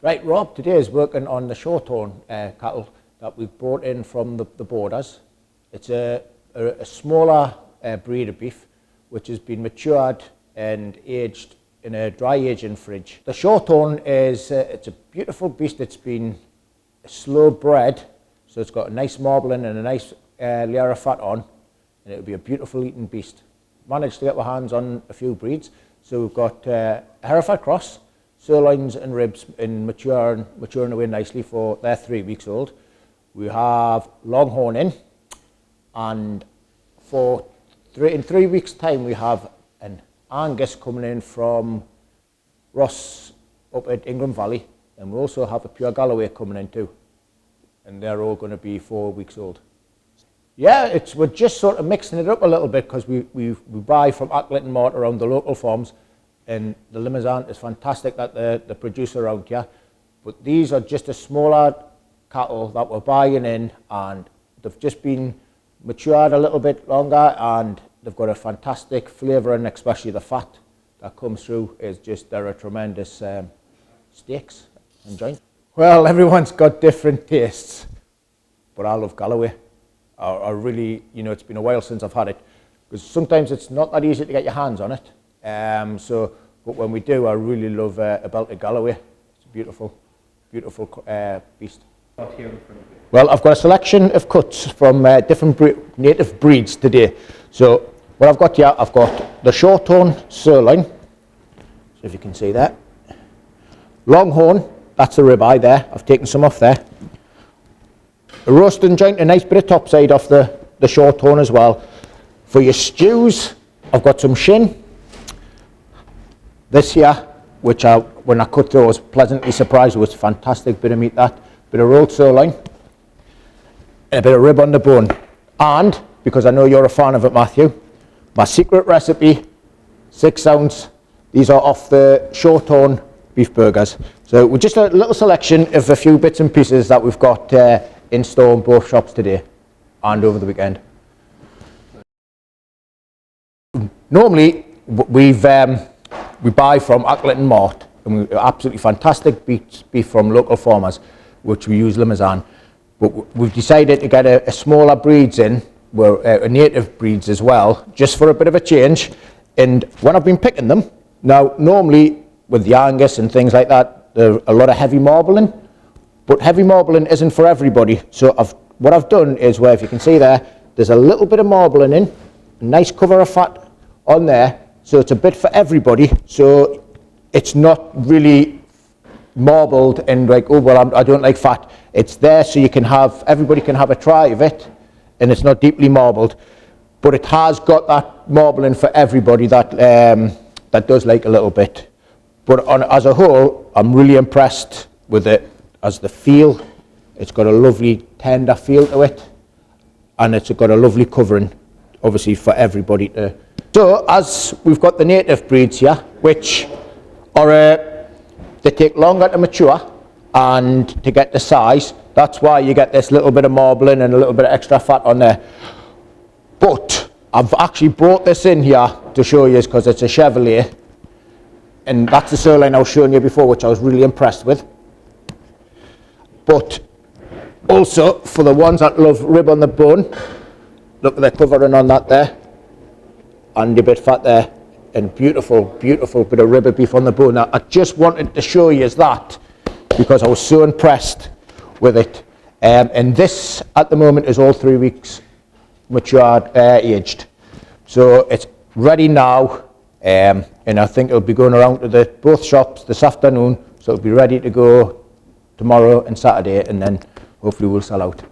Right, Rob today is working on the short-horn cattle that we've brought in from the borders. It's a smaller breed of beef which has been matured and aged in a dry aging fridge. The short-horn is it's a beautiful beast. It's been slow bred, so it's got a nice marbling and a nice layer of fat on, and it'll be a beautiful eating beast. Managed to get my hands on a few breeds, so we've got Hereford cross, sirloins and ribs in maturing away nicely for they're 3 weeks old. We have longhorn in, and in 3 weeks time we have an Angus coming in from Ross up at Ingram Valley, and we also have a pure Galloway coming in too, and they're all going to be 4 weeks old. Yeah, we're just sort of mixing it up a little bit because we buy from Acklet and Mort around the local farms, and the Limousin is fantastic that the producer around here. But these are just a smaller cattle that we're buying in, and they've just been matured a little bit longer, and they've got a fantastic flavour, and especially the fat that comes through is just, they're a tremendous steaks and joint. Well, everyone's got different tastes, but I love Galloway. I really, it's been a while since I've had it, because sometimes it's not that easy to get your hands on it. But when we do, I really love a belted Galloway. It's a beautiful, beautiful beast. Well, I've got a selection of cuts from different native breeds today. So what I've got here, I've got the short-horn sirloin, so if you can see that. Longhorn, that's the ribeye there. I've taken some off there. A roasting joint, a nice bit of top side off the short-horn as well. For your stews, I've got some shin. This here, which when I cut through, I was pleasantly surprised. It was a fantastic bit of meat, that. Bit of rolled sirloin, and a bit of rib on the bone. And, because I know you're a fan of it, Matthew, my secret recipe, 6 ounce, these are off the short-horn beef burgers. So we're just a little selection of a few bits and pieces that we've got in store in both shops today and over the weekend. Normally, we buy from Acklet and Mort, and we absolutely fantastic beef from local farmers, which we use Limousin. But we've decided to get a smaller breeds in, native breeds as well, just for a bit of a change. And when I've been picking them, now normally with the Angus and things like that, there's a lot of heavy marbling, but heavy marbling isn't for everybody. So what I've done is, where if you can see there's a little bit of marbling in, a nice cover of fat on there, so it's a bit for everybody. So it's not really marbled and like, oh well, I don't like fat. It's there so everybody can have a try of it, and it's not deeply marbled, but it has got that marbling for everybody that does like a little bit. But as a whole, I'm really impressed with it as the feel. It's got a lovely tender feel to it, and it's got a lovely covering, obviously, for everybody to. So as we've got the native breeds here, which are they take longer to mature and to get the size. That's why you get this little bit of marbling and a little bit of extra fat on there. But I've actually brought this in here to show you, because it's a Chevrolet, and that's the sirloin I was showing you before, which I was really impressed with. But also for the ones that love rib on the bone, look at the covering on that there, and a bit fat there, and beautiful, beautiful bit of rib of beef on the bone. Now, I just wanted to show you that because I was so impressed with it. And this at the moment is all 3 weeks matured, aged. So it's ready now, and I think it'll be going around to both shops this afternoon, so it'll be ready to go tomorrow and Saturday, and then hopefully we'll sell out.